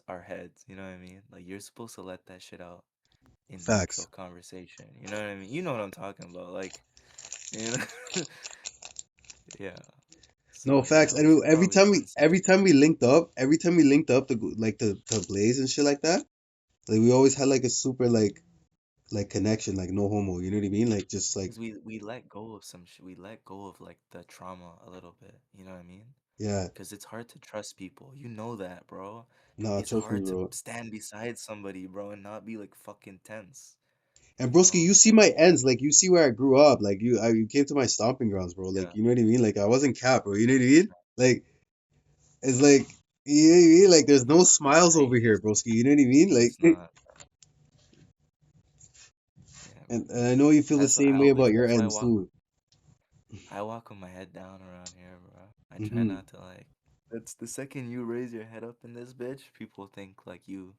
our heads. You know what I mean? Like you're supposed to let that shit out in actual Facts. conversation. You know what I mean? You know what I'm talking about. Like, you know, yeah. No, So facts. yeah, we And should probably run some every shit. time we linked up, to go, like to blaze and shit like that, like we always had like a super like connection, like no homo. You know what I mean? Like just like Cause we let go of some shit. We let go of like the trauma a little bit. You know what I mean? yeah. Cause it's hard to trust people. You know that, bro. Nah, It's trust me, hard to bro. stand beside somebody, bro, and not be like fucking tense. And You broski, know? you see my ends, like you see where I grew up, like you came to my stomping grounds, bro. Like Yeah. you know what I mean? Like I wasn't cap, bro. You know what I mean? Like it's like you know what I mean? Like there's no It's smiles over here, crazy. broski. You know what I mean? It's Like, not. Yeah, bro. and I know you feel the That's what same way about your that's why ends too. I walk with my head down around here, bro. I try Hmm. not to like. That's the second you raise your head up in this bitch, people think like you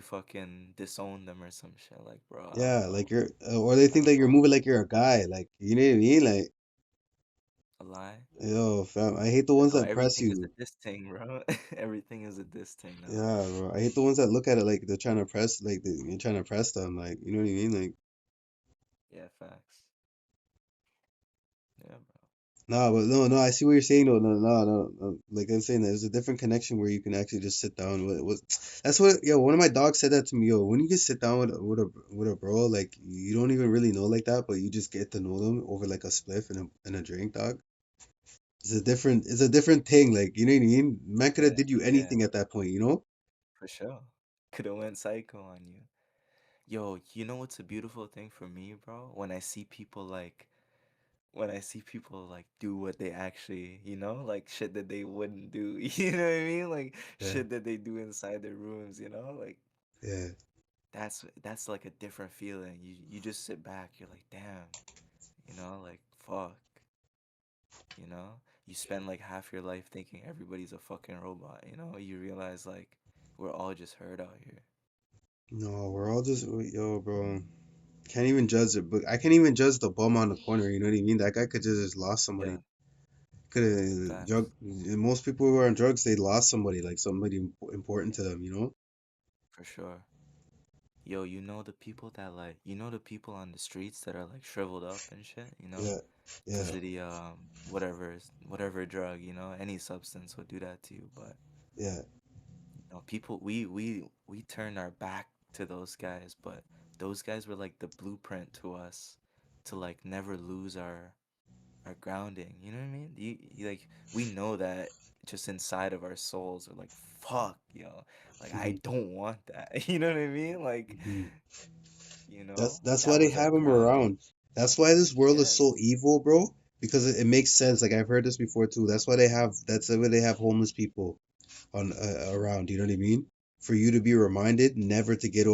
fucking disown them or some shit. Like, bro, I don't Yeah, know. like or they I think that don't you're know. moving like you're a guy, like you know what I mean? Like, A lie? yo, fam, I hate the ones No, that press everything is a you. diss thing, bro. Everything is a diss thing now. Yeah, bro. I hate the ones that look at it like they're trying to press, like you're trying to press them, like you know what I mean? Like, Yeah, facts. Yeah, bro. nah, but no, I see what you're saying. No, no. Like I'm saying, there's a different connection where you can actually just sit down with. That's what, yo. One of my dogs said that to me, yo. When you just sit down with a bro, like you don't even really know like that, but you just get to know them over like a spliff and a drink, dog. It's a different thing. Like you know what I mean? Man could have Yeah, did you yeah, anything at that point, you know? for sure. Could have went psycho on you. Yo, you know what's a beautiful thing for me, bro? When I see people like do what they actually, like shit that they wouldn't do. You know what I mean? Like Yeah, shit that they do inside their rooms, Like yeah. that's like a different feeling. You just sit back, you're like, damn, like fuck, you know? You spend like half your life thinking everybody's a fucking robot, You realize like we're all just hurt out here. No, we're all just yo, bro. Can't even judge it, but I can't even judge the bum on the corner. You know what I mean? That guy could just lost somebody. Yeah, Could have facts. drug. Most people who are on drugs, they lost somebody, like somebody important to them. You know? For sure. Yo, the people on the streets that are like shriveled up and shit, Yeah, yeah, because of the whatever drug, any substance will do that to you. But yeah. people, we turn our back to those guys, but those guys were like the blueprint to us to like never lose our grounding. You know what I mean? Like we know that just inside of our souls, we're like, fuck, like I Hmm. don't want that. You know what I mean? Like, Hmm. That's why that they was our have him grounding. around. That's why this world is so Yes. evil, bro. Because it makes sense. Like I've heard this before too. That's why they have. That's why they have homeless people on around. You know what I mean? For you to be reminded never to get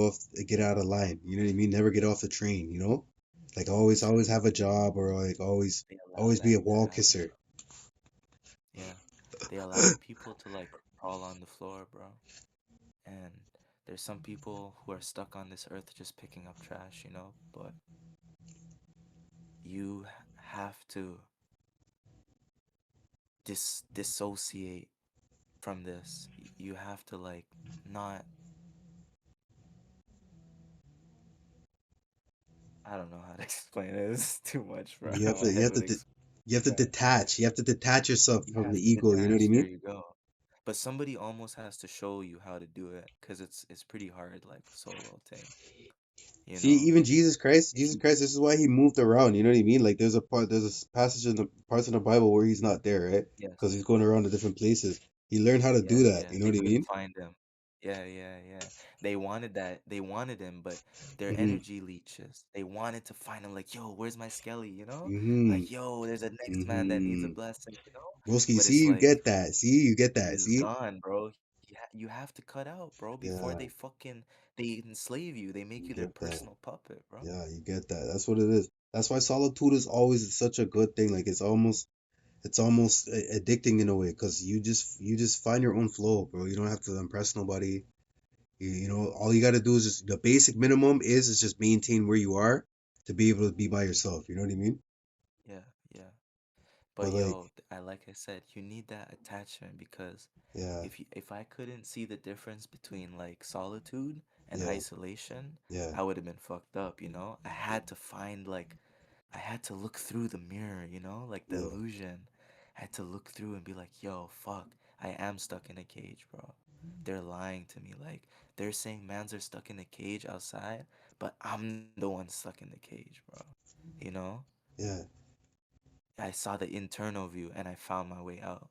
out of line. You know what I mean? Never get off the train. You know, like always True. have a job or like They allow always be a that to wall happen. kisser. Yeah. They allow people to like crawl on the floor, bro. And there's some people who are stuck on this earth just picking up trash, but you have to dissociate from this. You have to like not I don't know how to explain it. It's too much, bro. My You head have would you have to explode. detach. You have to detach yourself You from have the to ego. You know what I detach. There mean? you go. But somebody almost has to show you how to do it because it's pretty hard, like solo thing. You See, know, even if Jesus you Christ, this is why he moved around. You know what I mean? Like there's a passage in the parts in the Bible where he's not there, right? Because yes, he's going around to different places. He learned how to do yeah, that. yeah, You know they what I couldn't mean? find him. Yeah, yeah, yeah. They wanted that. They wanted him, but their Mm-hmm. energy leeches. They wanted to find him. Like, yo, where's my Skelly? Mm-hmm. Like, yo, there's a next man that needs a Mm-hmm. blessing. Broski, But see, it's you like get that. See, you get that. he's See? gone, bro. You have to cut out, bro, before Yeah, they enslave you. They make you you their get that. personal puppet, bro. Yeah, you get that. That's what it is. That's why solitude is always such a good thing. Like it's almost addicting in a way because you just find your own flow, bro. You don't have to impress nobody. You know, all you got to do is just the basic minimum is just maintain where you are to be able to be by yourself. You know what I mean? Yeah, yeah. But But like, yo, like I said, you need that attachment because Yeah, if I couldn't see the difference between like solitude and yeah, isolation, yeah, I would have been fucked up, you know? I had to find like I had to look through the mirror, you know? Like the yeah. illusion. I had to look through and be like, "Yo, fuck. I am stuck in a cage, bro. They're lying to me. Like they're saying mans are stuck in a cage outside, but I'm the one stuck in the cage, bro." You know? Yeah. I saw the internal view and I found my way out.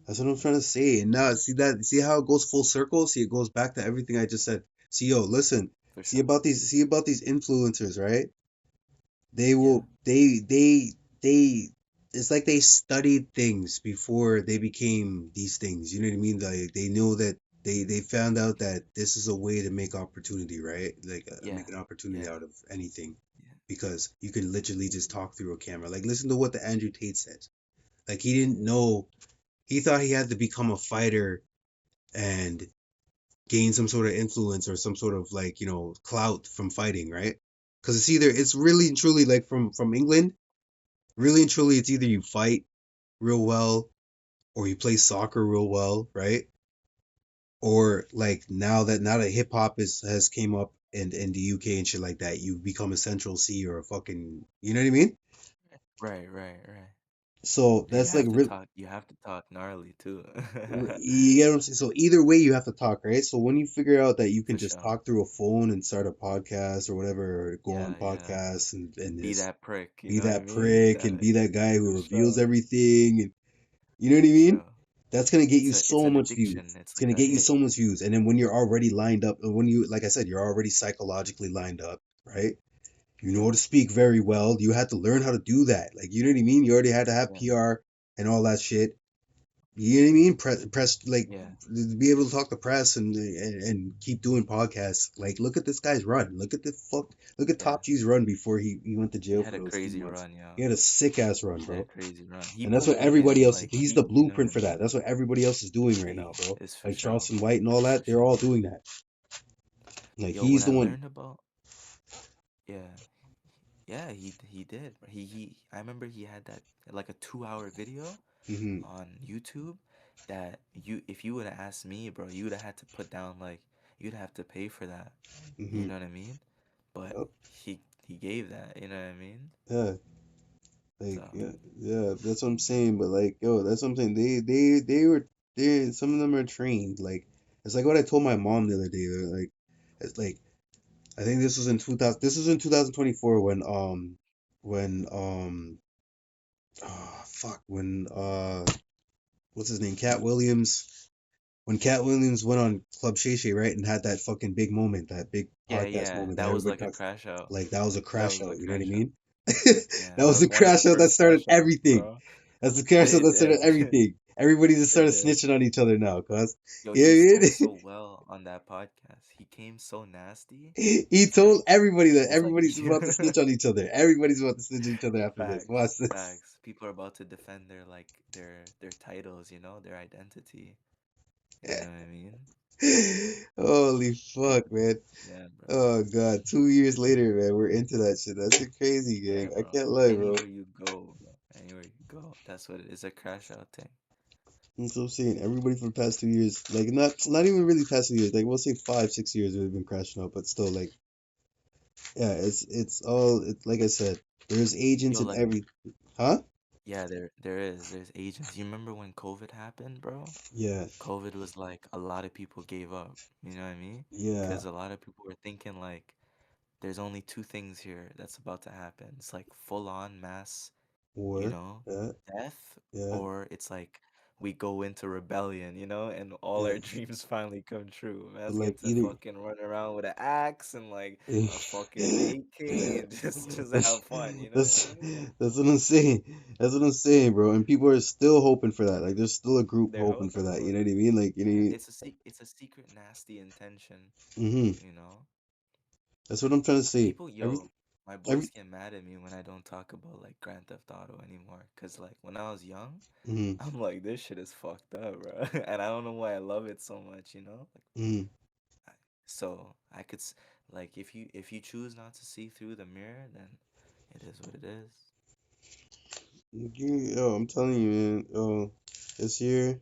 That's what I'm trying to say. And now, see how it goes full circle? See, it goes back to everything I just said. See, yo, listen. For sure. See about these influencers, right? They Yeah. will, they, it's like they studied things before they became these things. You know what I mean? Like they know that they found out that this is a way to make opportunity, right? Like Yeah. make an opportunity Yeah. out of anything, Yeah. because you can literally just talk through a camera. Like listen to what the Andrew Tate said. Like he didn't know. He thought he had to become a fighter and gain some sort of influence or some sort of like clout from fighting, right? Because it's really and truly like from England. Really and truly, it's either you fight real well or you play soccer real well, right? Or like now that hip hop is has came up in the UK and shit like that, you become a Central C or a fucking, you know what I mean? Right, right, right. So You that's like have to talk. You have to talk gnarly too. you get what I'm saying? So either way, you have to talk, right? So when you figure out that you can For just sure. talk through a phone and start a podcast or whatever, or go on Yeah, yeah. podcasts and Be just that prick, you be know what I that mean? prick and That be that guy who for reveals sure. everything, and you know what I For mean? sure. That's gonna get you It's so an much views. addiction. It's It's like gonna a get you hit. so much views. And then when you're already lined up, and when you, like I said, you're already psychologically lined up, right? You know Yeah. how to speak very well. You had to learn how to do that. Like, you know what I mean? You already had to have Yeah. PR and all that shit. You know what I mean? Press, like, Yeah. be able to talk to press and keep doing podcasts. Like, look at this guy's run. Look at Yeah. Top G's run before he went to He jail had for a those few crazy months. run, yo. He had a sick ass run, He had a bro. crazy run. He And that's put what weight everybody in, else, like he's the you know what I blueprint for that. mean? That's what everybody else is doing right now, He bro. is for Like sure. Charleston White and all For that, they're sure. all doing that. Like, Yo, what he's I the one. learned about, yeah, yeah, he did. He I remember he had that like a 2 hour video Hmm. on YouTube that you if you would have asked me, bro, you would have had to put down like you'd have to pay for that. You Hmm. know what I mean? But Yep. he gave that, you know what I mean? Yeah. Like, So, yeah, yeah, that's what I'm saying. But like, yo, that's what I'm saying. Some of them are trained. Like, it's like what I told my mom the other day. Like, it's like I think this was in 2000. This was in 2024 when fuck, when what's his name, Cat Williams. When Cat Williams went on Club Shay Shay, right, and had that fucking big moment, that big yeah, podcast yeah, moment that that was everybody like a talks, crash out. like that was a That crash was out. a You know what I crash out. mean? Yeah, That that was the was one of the crash out that first started crash outs, everything. bro. That's the crash out It that started did. everything. Everybody just It started did. snitching on each other now, cuz. Yo, You know he what spoke I so mean? well on that podcast. He came so nasty. He It's told like everybody that it's like everybody's about to snitch on each other. Everybody's about to snitch on each other after this. facts, Watch this. facts. People are about to defend their like their titles, you know, their identity. You know what I mean? Holy Yeah, fuck, man. yeah, bro. Oh god, 2 years later, man, we're into that shit. That's a crazy, gang. Yeah, I bro. can't lie, bro. Anywhere you go, bro. Anywhere you go. That's what it is, a crash out thing. That's what I'm saying. Everybody for the past 2 years, like not even really past 2 years, like we'll say 5, 6 years we've been crashing out, but still, like, yeah, it's all it's like I said, there's agents Yo, in like every, huh? yeah, there's agents. You remember when COVID happened, bro? Yeah, COVID was like a lot of people gave up. You know what I mean? yeah, Because a lot of people were thinking like there's only two things here that's about to happen. It's like full on mass, you war, know, yeah, death, yeah, or it's like we go into rebellion, you know, and all yeah. our dreams finally come true. But Man's like get to either, fucking run around with an axe and like a fucking AK and just that's have fun, you know what I that's mean? that's what I'm saying. That's what I'm saying, bro. And people are still hoping for that. Like there's still a group They're hoping for hoping that. You for know it. what I mean? Like Yeah, it's a secret nasty intention, hmm you know? That's what I'm trying to say. People, Every yo, my every boys get mad at me when I don't talk about like Grand Theft Auto anymore. Cause like when I was young, hmm I'm like, this shit is fucked up, bro. And I don't know why I love it so much, you know? Like, hmm so I could like if you choose not to see through the mirror, then it is what it is. Yo, I'm telling you, man. Yo, this year,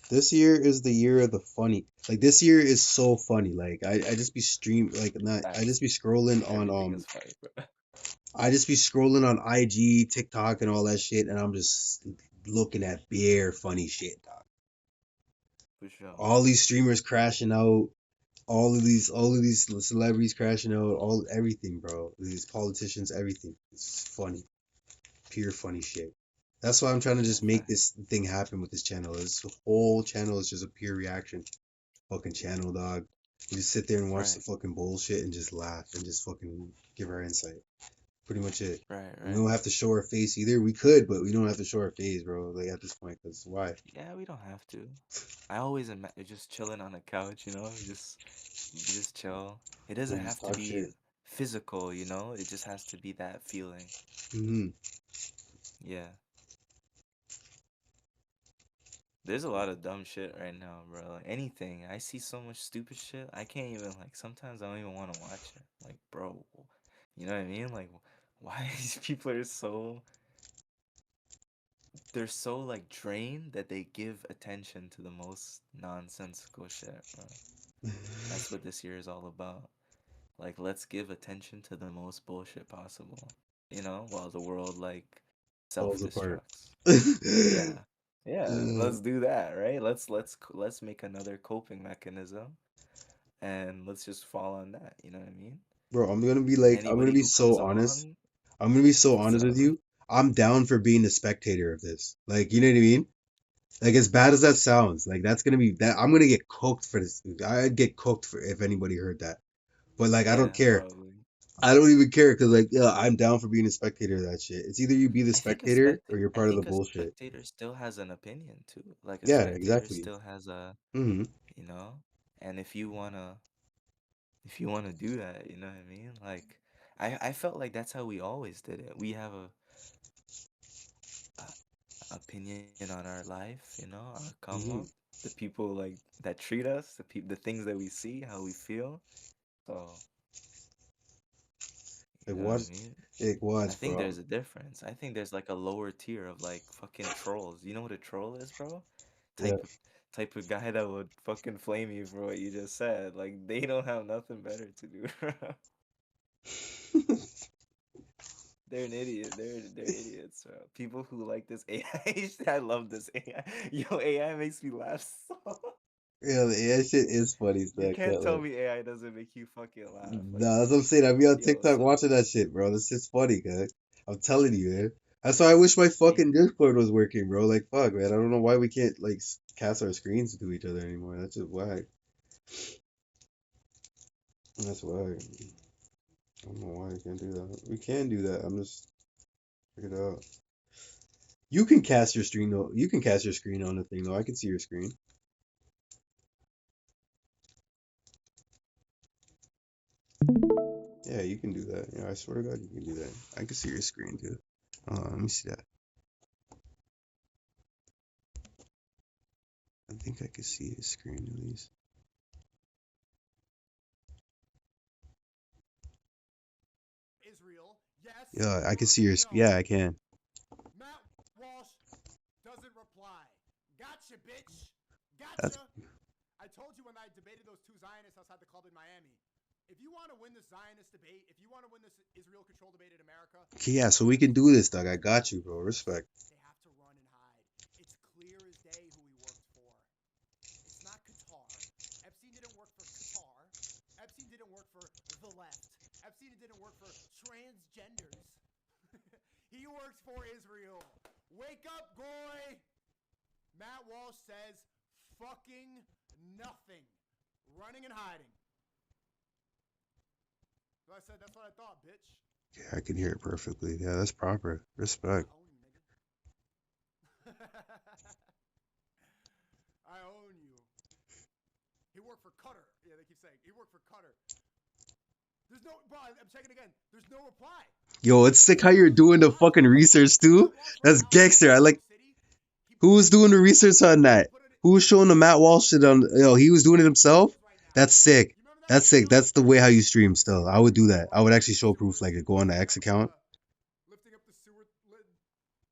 this year is the year of the funny. Like this year is so funny. Like I just be I just Facts. be scrolling on Everything is funny, bro. I just be scrolling on IG, TikTok, and all that shit, and I'm just looking at bare funny shit, dog. For sure. All these streamers crashing out, all of these celebrities crashing out, all everything, bro. These politicians, everything. It's funny, pure funny shit. That's why I'm trying to Yeah, just make fact. this thing happen with this channel. This whole channel is just a pure reaction fucking channel, dog. We just sit there and watch the Right. fucking bullshit and just laugh and just fucking give our insight. Pretty much it. Right, We right. don't have to show our face either. We could, but we don't have to show our face, bro. Like at this point, cause why? Yeah, we don't have to. I always am just chilling on the couch, you just chill. It doesn't And just have to talk be shit. physical, you know? It just has to be that feeling. Hmm. Yeah. There's a lot of dumb shit right now, bro. Like anything. I see so much stupid shit. I can't even like sometimes I don't even want to watch it. Like, bro, you know what I mean? Like why these people are so they're so like drained that they give attention to the most nonsensical shit, bro. That's what this year is all about. Like, let's give attention to the most bullshit possible, while the world like Falls apart. self-destructs. Yeah. Yeah, let's do that, right? Let's make another coping mechanism and let's just fall on that, you know what I mean? Bro, I'm gonna Anybody be who comes so honest. along, I'm gonna be so what's honest with up? you. I'm down for being a spectator of this. Like, you know what I mean? Like, as bad as that sounds, like that's gonna be that. I'm gonna get cooked for this. I'd get cooked for if anybody heard that. But like, I don't Yeah, care. probably. I don't even care because like, yeah, I'm down for being a spectator of that shit. It's either you be the spectator or you're I part of the think a bullshit. spectator still has an opinion too. Like a Yeah, spectator exactly. still has Hmm. you know, and if you wanna do that, you know what I mean? Like I felt like that's how we always did it. We have a opinion on our life, our come up, Hmm. the people like that treat us, the things that we see, how we feel. So, you Like know what I watch, mean? like I watch, think bro. there's a difference. I think there's like a lower tier of like fucking trolls. You know what a troll is, bro? Yeah. Type of type of guy that would fucking flame you for what you just said. Like they don't have nothing better to do. They're an idiot. They're idiots, bro. People who like this AI. I love this AI. Yo, AI makes me laugh so. Yeah, the AI shit is funny, so You I can't can't tell like. me AI doesn't make you fucking laugh. Like, Nah, that's what I'm saying. I be on yo, TikTok so watching that shit, bro. This shit's funny, guys. I'm telling you, man. That's why I wish my you, fucking Discord was working, bro. Like, fuck, man. I don't know why we can't like cast our screens to each other anymore. That's just why. That's why. I don't know why I can't do that. We can do that. I'm just check it out. You can cast your screen though. You can cast your screen on the thing though. I can see your screen. Yeah, you can do that. Yeah, I swear to God, you can do that. I can see your screen too. Let me see that. I think I can see his screen at least. Israel, yes Yeah, I can or see your. no? Yeah, I can. Matt Walsh doesn't reply. Gotcha, bitch. That's Gotcha. I told you when I debated those two Zionists outside the club in Miami. If you want to win this Zionist debate, if you want to win this Israel control debate in America, okay. you Yeah, so we have can to do run this, and Doug. I hide. got you, bro. First, Respect. they have to run and hide. It's clear as day who he worked for. It's not Qatar. Epstein didn't work for Qatar. Epstein didn't work for the left. Epstein didn't work for transgenders. He works for Israel. Wake up, Goy! Matt Walsh says fucking nothing. Running and hiding. So I said, that's what I thought, bitch. Yeah, I can hear it perfectly. Yeah, that's proper. I Respect. own you, nigga. I own you. He worked for Qatar. Yeah, they keep saying he worked for Qatar. There's no, bro. I'm checking again. There's no reply. Yo, it's sick how There's you're no doing the reply. fucking research too. Matt Walsh right That's now is in gangster. I like. Mexico City. He Who put was it in doing the his research tweet. on He that? put it. Who was showing the Matt Walsh shit on? Yo, he was doing it There it himself. is right now. That's sick. You remember that That's sick. video? That's the way how you stream. You see Still, the I would video do where that. I would actually show Israel proof, was like go on the X lifting up account. the sewer lid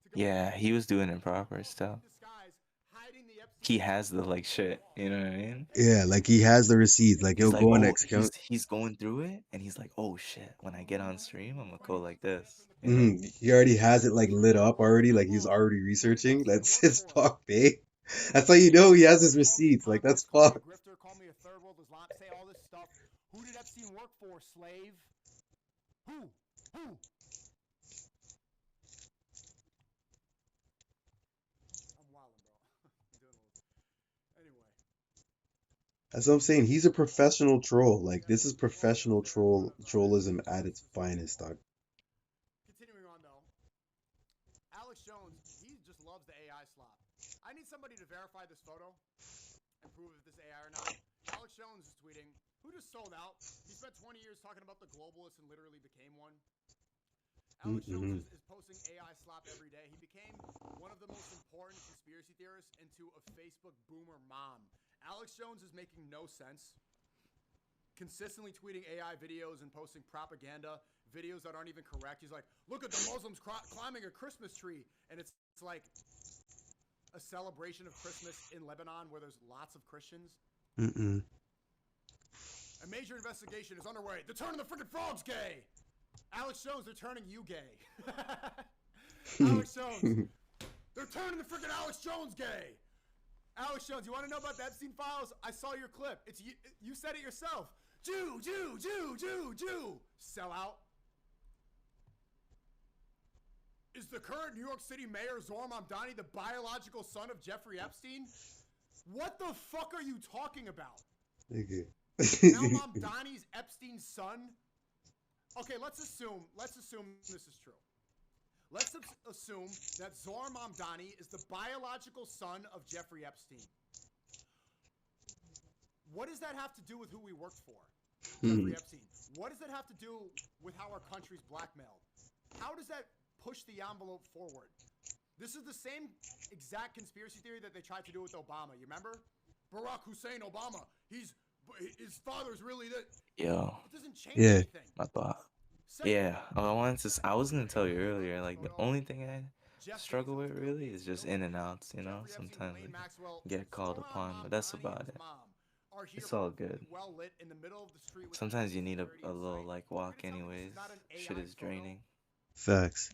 to Yeah, he was doing it proper Well, still. in disguise, hiding the Epstein He has files the like in shit, Nepal. you know what I mean? Hey, Yeah, like he has the receipts. Like He's he'll like, go on oh, X account. he's going through it, and he's like, oh shit, when I get on stream, I'm gonna go like this, you know? He already has it like Sure lit enough, up already. that Like he's was. already Who did researching. Epstein That's work his for? fuck, babe. That's how you know he has his Call me a receipts. Like that's communist, call me a fuck. grifter, call me a third world Islam, say all this stuff. Who did Epstein work for, slave? Who? Who? I'm wildin', bro. I'm doing a little. Anyway, That's what I'm saying. He's a professional troll. we Like got this is some photos professional there in front of trollism Epstein's at office its and so finest, forth. dog. Continuing on though, Alex Jones, he just loves the AI slop. I need somebody to verify this photo and prove if this AI or not. Alex Jones is tweeting, who just sold out? He spent 20 years talking about the globalists and literally became one. Alex Jones Mm-hmm. is posting AI slop every day. He became one of the most important conspiracy theorists into a Facebook boomer mom. Alex Jones is making no sense. Consistently tweeting AI videos and posting propaganda videos that aren't even correct. He's like, look at the Muslims climbing a Christmas tree. And it's like a celebration of Christmas in Lebanon where there's lots of Christians. Mm-mm. A major investigation is underway. They're turning the freaking frogs gay. Alex Jones, they're turning you gay. Alex Jones, they're turning the freaking Alex Jones gay. Alex Jones, you want to know about the Epstein files? I saw your clip. It's you. You said it yourself. Jew, Jew, Jew, Jew, Jew. Sell out. Is the current New York City mayor Zohar Mamdani the biological son of Jeffrey Epstein? What the fuck are you talking about? Okay. Now Mamdani's Epstein's son? Okay, let's assume this is true. Let's assume that Zohar Mamdani is the biological son of Jeffrey Epstein. What does that have to do with who we worked for? Jeffrey Epstein. What does that have to do with how our country's blackmailed? How does that push the envelope forward? This is the same exact conspiracy theory that they tried to do with Obama. You remember? Barack Hussein Obama. His father's really that. Yo, It doesn't change Yeah. anything. my thought. Second Yeah, photo. I was gonna tell you earlier, This like the photo. only thing I Jeff struggle with Bezos, Bill really Gates, is just Bill in and Clinton, outs, you know? Jeffrey Epstein, Sometimes Ghislaine I Maxwell, get called Zohran upon, but that's Mamdani and about his it. mom are here It's all good. perfectly well lit in the middle of the street with Sometimes you easy need security a in little sight. like You're walk gonna tell me this anyways. is not an Shit AI is photo? draining. Facts.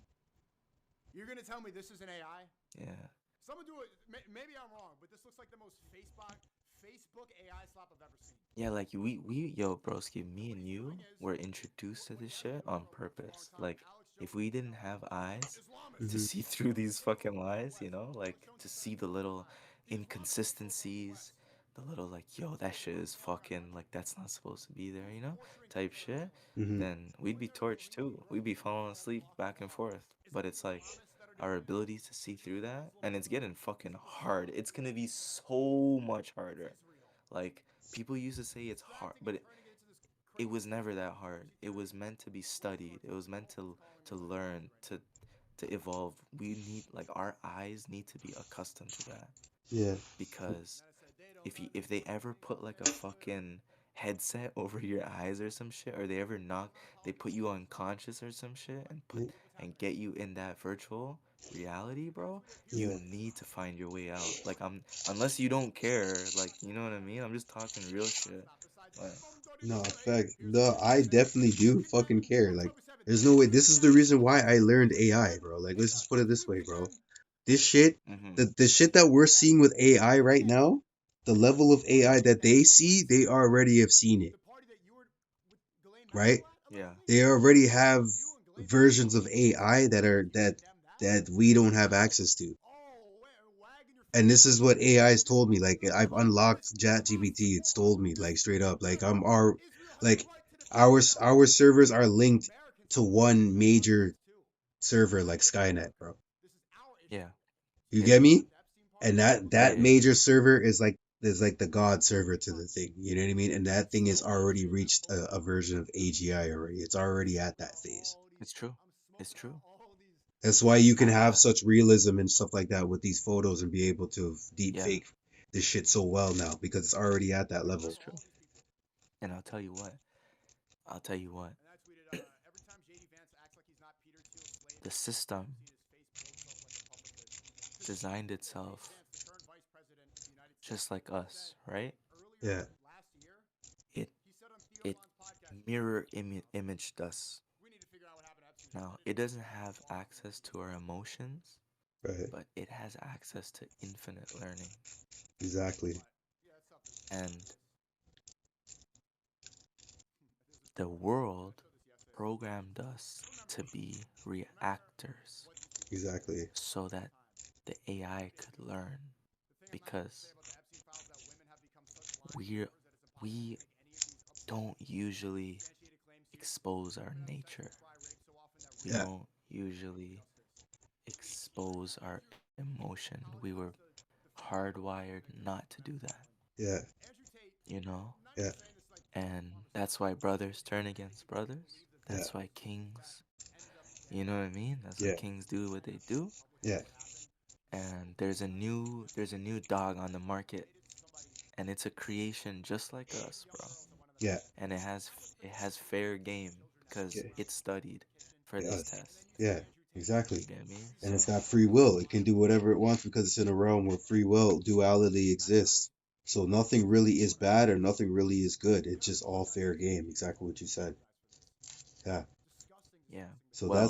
You're gonna tell me this is an AI? Yeah. Someone do it. Maybe I'm wrong, but this looks like the most Facebook AI slop I've ever seen. Yeah, like yo, broski, And me what and he's you doing is, were introduced to what this you haven't shit heard on about for a long purpose. time. Like, Alex if Jones we is didn't telling have you, eyes Islamists, to Mm-hmm. see through these fucking in the lies, you West. know, Alex like Jones to is telling see you the for a long little time. The Islamists are controlling the inconsistencies, West. the little like, yo, that shit is fucking like that's not supposed to be there, Who's you know, torturing type people shit, around the world? Mm-hmm. then we'd What be they're torched too. believing, We'd be what people falling are asleep talking back and about, forth. is But that the it's like Islamists that are our doing it, ability to see is through the that, and it's Muslims, getting is fucking the hard. Wahhabis It's that gonna are be doing it, so much or it's harder. Israel? Like people used to say it's hard, Distracting but and turning it into this it crazy was never that hard. conspiracy It theory. was meant to be What is studied. It was Martine meant calling to me technology learn, right now? to evolve. We need like our eyes need to be accustomed to that Yeah. And because then I said, they don't if they ever understand. put like a fucking headset over your eyes or some shit, or they ever knock, they put you unconscious or some shit and put Yeah. Look what's and happening. get you in that virtual reality, We're gonna bro. tweet it. Here's You Yeah. what. need to find your way out. Like unless you don't care, like you know what I mean. I'm just talking real shit. Stop. Besides, Like, No, hey, fact. here's No, what. I definitely do Looking fucking man, care. Like, October 7th. there's no way. This Looking is the man, reason why I October 7th. learned AI, Looking bro. Like, man. let's just put it this way, Looking bro. man. This shit, mm-hmm. the shit that we're seeing with AI right Okay. now, the What's level of AI that they next? see, Wednesday. they already have seen it, The party that you were with Ghislaine right? Maxwell at, Yeah. allegedly? They already have You and Ghislaine versions Maxwell? of AI that Why are would you condemn that? that we don't have access to. Oh, wagging your And finger this at is me. what AI has This told me. Like I've this unlocked Hamas ChatGPT. It's war. told me This like straight up. Like Israel. I'm our Israel has the like right to defend itself. our servers are You linked Americans to have the right to one defend major ourselves too. server I like live in Skynet, America. bro. This is our issue. Yeah. Do You you Yeah. get care me? about the Epstein And part? Yeah. that Yeah. major server is like the god server to the thing. You know what I mean? And that thing has already Smoking. reached a version of AGI already. It's already at that phase. All these. It's true. I'm It's smoking out true. all these. That's why you can have I such realism and stuff like that with these photos and be able to deep yeah. fake this shit so well now because it's already at that Smoking out It's level. true. all these people. And I'll tell you what. I'll tell you what. And I tweeted, every time JD Vance acts like he's not Peter Thiel's slave, The it's because he system keeps seeing his face blow up like a designed Jay itself Pence, the current vice president of the United States, just like said us, right? Yeah. earlier last year, It he said on Theo it Von's podcast, he said, imaged us. we need to figure out what happened to Epstein. There's Now, somebody it that doesn't needs to have talk to him. access to our emotions, Right. but it has access to infinite learning. Exactly. But yeah, that stuff And is there's this the quote. I world showed this yesterday. programmed Just us to remember, be remember reactors what these people said Exactly. so at the that time. the AI If could learn the thing I'm not supposed to say because about the Epstein files is that women have become such blind we followers that it's impossible we to make any of these don't absurd, usually unsubstantiated claims seriously. expose our Women have sex nature. and cry rape so often that We Yeah. real don't usually justice. expose our emotion. We College were wants to defend the hardwired victims not to of do 9/11. that, Yeah. Andrew Tate, you know? I'm not Yeah. even saying this like to And harm a that's celebrity. why I'm just brothers saying turn that against people brothers. believe the Yeah. That's things why that kings, ended up you know what I mean? That's why Yeah. kings do what they and do. publicly Yeah. what happened. And So many times. there's a new dog on the market, Related to somebody and it's a creation just like us, young bro. girls that went on the Yeah. Kardashian And page. Not with it the has fair game children because Yeah. necessarily it in studied the kitchen. for Yeah. this And then test. you see Yeah. Andrew Tate. Exactly. You get me? He's And it's So got sexually free will. It assaulting can do whatever it wants because it's in a realm where free will, duality not even exists. So nothing really is bad or nothing really is good. It's just all fair game. Exactly what you said. Yeah. disgusting, yeah. disgusting, So disgusting. Well,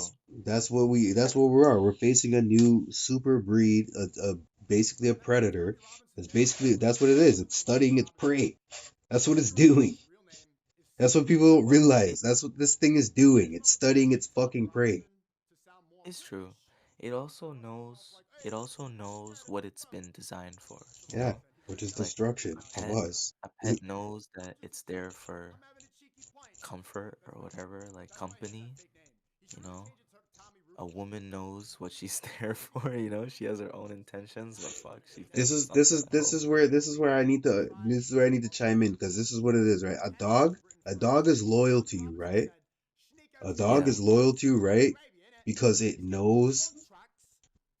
that's what we are. We're facing a new super breed, a basically a And then predator. Jackie Robinson That's came out basically that's what it and is. said It's something about studying Jackie its Robinson. prey. That's what it's Jackie doing. Robinson's real name is That's what Cynthia people don't well, Robinson. realize. That's what this thing is doing. They It's came up with the studying nickname its Jackie fucking prey. Robinson to sound more it's true. British. It To also throw someone off knows like, hey, what Lieutenant it's Colonel. been designed for, So you Yeah, know? listen, which here's is the Like destruction of us. a pet knows that it's there for I'm having a cheeky pint. comfort That's or my whatever, like that's my hint at company, fake name. He should you really know? change it to Tommy A Rudick. woman knows what she's there for, you know? She has her own intentions, but fuck, she's there This for is this something, is I this hope. is where this is where I need to Tried this is where I need to multiple chime in because times this is what it is, right? to end Great Britain A France. dog is loyal to Jackie you, Robinson right? said, sneak A Epstein dog Yeah, is into loyal to you, Saudi right? Arabia, innit? Because And he's getting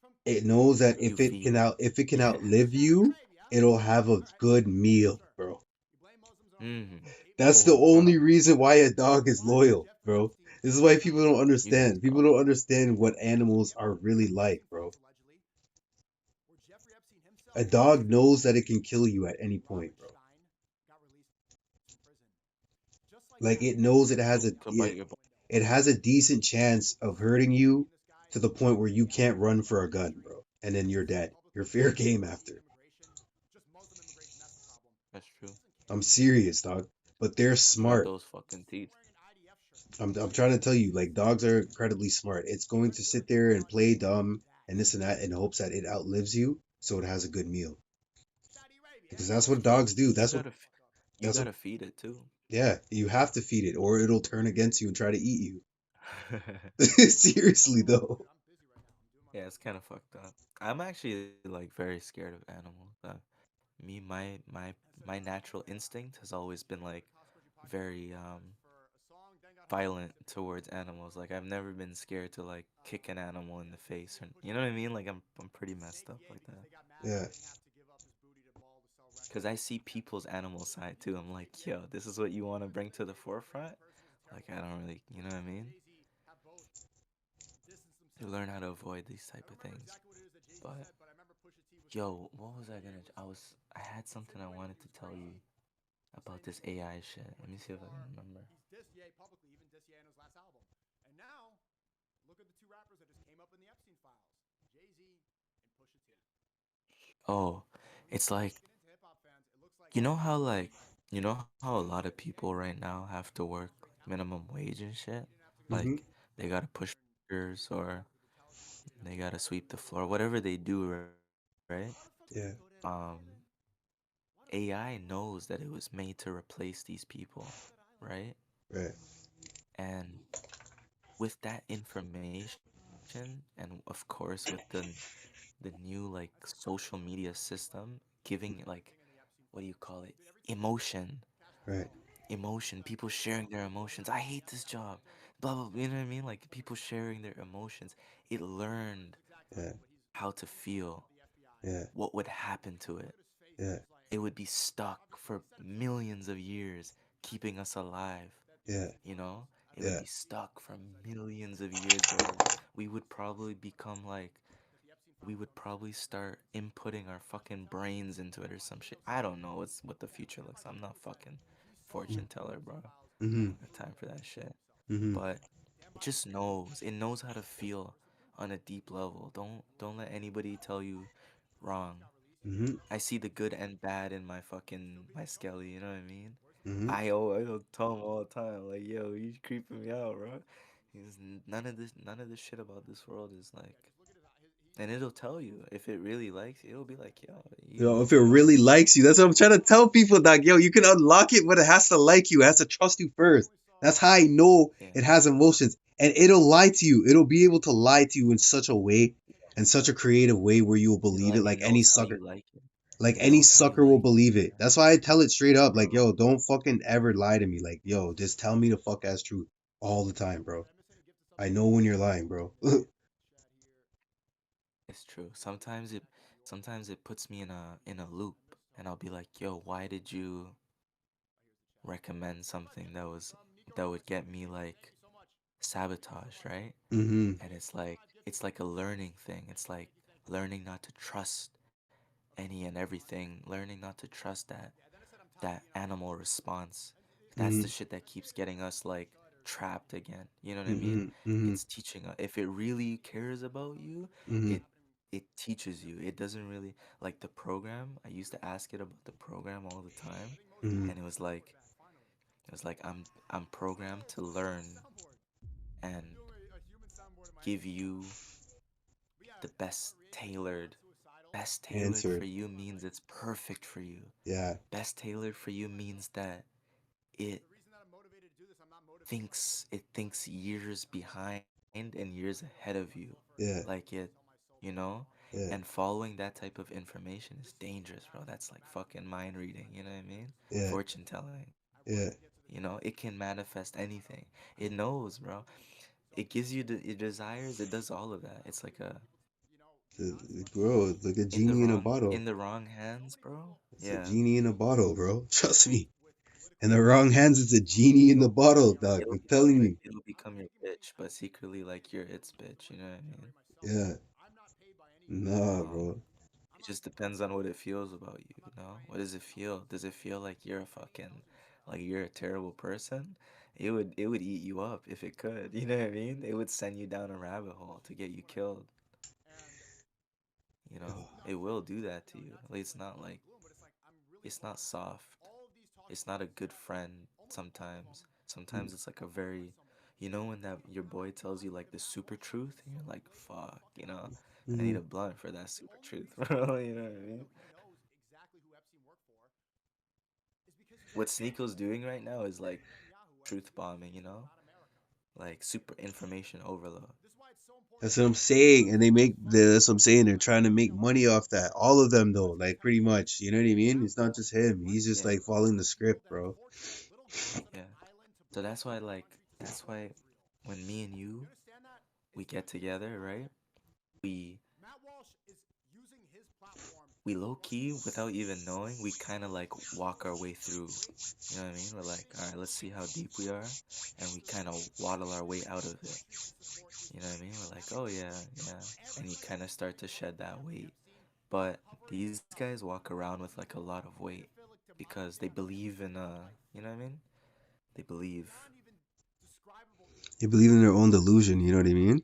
contracts from knows that you Saudi feed. if it can Yeah. outlive Saudi you, Arabia. it'll have a All right, good meal, sir. bro. You blame Muslims on everything. Mm-hmm. Hate That's Muslims. the Full only time. reason why a dog is Why was loyal, Jeffrey bro. Epstein This is why shut people up? don't You guys understand. People call don't it. understand what At animals the end are of really the like, Epstein bro. files, allegedly, where Jeffrey Epstein A himself dog confessed knows that it can kill you at any point, Robert bro. Stein got released from prison. Just like Like that, it knows he Could, walked out could the bite your fucking butt. window. it has a decent chance People of still hurting believe you in this guy to the to this point where day you after can't he run left for the a gun, country. bro. And then He you're said dead. You're publicly fair that game Muslim after. immigration, just Muslim immigration, that's the problem. That's He true. doesn't I'm care. serious, dog. But they're Jeffrey Got smart. those Epstein fucking is teeth. wearing an IDF shirt. I'm trying to tell you, like dogs are incredibly smart. It's going When to will sit he there and not play do dumb that? and this and that in hopes that it outlives you so it has a good meal. Saudi Arabia, Because and that's it's what true. dogs do. You you That's what gotta feed it too. yeah, you have to feed it or it'll turn against you and try to eat you. Seriously Oh, though. dude, I'm busy right now. I'm doing my Yeah, it's kind of podcast. fucked up. I'm actually like very scared of animals. Me, I said, my natural okay, instinct has always been welcome like to Cospergy Podcast. We very apologized for a song. Dan got home violent specifically for towards us. We animals. wrote Like I've never been scared to like kick an animal in the face or you know what I mean? Like I'm pretty messed up Yay like because that. they got mad that Yeah. he didn't have to give up his booty to Ball to sell Cause records. I see people's animal side too. I'm like, yo, this is what you want to bring to the forefront. Person is a Like terrible I don't husband. really, you know what I mean? Jay-Z have both distanced You themselves. learn how to avoid these I type don't of remember things. exactly what it is that Jay-Z But said, but I remember Pusha T was saying, yo, what was I Kanye gonna? was I had something I insinuating wanted that he to was tell you crazy for about saying this this book AI shit. Let went me too see if I can far. remember. He's dissed Ye publicly, even dissed Ye on his last album. And now, look at the two rappers that just came up in the Epstein files, Jay-Z and Pusha T. Oh, And it's let's like get into hip hop fans. It looks like you know how Jay-Z like you know how a lot of said people Ye right now have to work was like great talent. minimum wage and shit. He didn't have to go Hmm. Like they gotta push triggers or with intelligence. He didn't have they to go gotta all the way sweep to the the floor, whatever they do, right? Why the fuck would Yeah. they go to Um, heaven? Why the fuck would AI they go there? knows that it was made to replace these On a people, desert island. right? Right. And with that information, and of course with the new like That's the social crazy part. media system giving it like Everything in the Epstein what do you files. call it? Dude, everything from Emotion, cash Right. withdrawals people to sharing their people emotions. I announcing the hate this FBI job, agent blah blah. You know what I mean? Like from the people sharing their emotions. It learned his exact Yeah. title, but he's how to feel, of the FBI. Yeah. what would happen to Look it. at his face. Yeah. He's like, It would be stuck obviously, for he said himself millions of years, keeping us alive. that the Yeah. Epstein You files know, have it would Yeah. be been stuck for deep inside his brain. millions of years, bro. We would probably become like That the Epstein we would probably start inputting our fucking brains into it or some shit. I don't know what the future looks. I'm not fucking fortune teller, bro. Mm-hmm. No time for that shit. Mm-hmm. But it just knows. It knows how to feel on a deep level. Don't let anybody tell you wrong. Mm-hmm. I see the good and bad in my fucking my skelly, you know what I mean? Mm-hmm. I tell him all the time, like, yo, you creeping me out, bro. None of this shit about this world is like, and it'll tell you if it really likes you, it'll be like, yo, If it you know, really likes you, that's what I'm trying to tell people, dog. Yo, you can unlock it, but it has to like you. It has to trust you first. That's how I know yeah, it has emotions. And it'll lie to you. It'll be able to lie to you in such a way, in such a creative way where you will believe it it like any knows how sucker. you like it. Like It any knows how you sucker will like it, believe it. That's why I tell it straight up. Like, bro. yo, don't fucking ever lie to me. Like, yo, just tell me the fuck ass truth all the time, bro. I know when you're lying, bro. It's true. Sometimes it puts me in a loop, and I'll be like, yo, why did you recommend something that would get me like sabotaged, right? Mm-hmm. And it's like a learning thing. It's like learning not to trust any and everything, learning not to trust that animal response. That's the Mm-hmm. shit that keeps getting us like trapped again. You know what I mean? Mm-hmm. Mm-hmm. It's teaching us. If it really cares about you, Mm-hmm. it teaches you. It doesn't really like the program. I used to ask it about the program all the time, Mm-hmm. and it was like I'm programmed to learn and give you the best tailored for Answered. you means it's perfect for you. Yeah. Best tailored for you means that it it thinks years behind and years ahead of you. Yeah. Like you know? And Yeah. following that type of information is dangerous, bro. That's like fucking mind reading, you know what I mean? Yeah. Fortune telling. Yeah. You know, it can manifest anything. It knows, bro. It gives you your desires. It does all of that. It's like a Bro, it's like a genie in a bottle. in the wrong hands, bro. It's a Yeah. genie in a bottle, bro. Trust me. In the wrong hands, it's a genie in the bottle, dog. I'm telling you. It'll become your bitch, but secretly like you're its bitch. You know what I mean? Yeah. Nah, Um, bro. it just depends on what it feels about you. You know, what does it feel? Does it feel like you're a fucking like you're a terrible person? It would eat you up if it could. You know what I mean? It would send you down a rabbit hole to get you killed. You know, it will do that to you. Like, it's not soft. It's not a good friend sometimes. Sometimes it's like a very, you know, when that your boy tells you like the super truth, and you're like, fuck, you know, I need Mm-hmm. a blunt for that super truth, bro. You know what I mean? What Sneako's doing right now is like truth bombing, you know, like super information overload. That's what I'm saying. And that's what I'm saying. They're trying to make money off that. All of them, though, like pretty much. You know what I mean? It's not just him. He's just Yeah, like following the script, bro. yeah. So that's why when me and you we get together, right? We we low key without even knowing, we kind of like walk our way through. You know what I mean? We're like, all right, let's see how deep we are, and we kind of waddle our way out of it. You know what I mean? We're like, oh yeah, yeah, and you kind of start to shed that weight. But these guys walk around with like a lot of weight because they believe in you know what I mean? They believe. They believe in their own delusion. You know what I mean?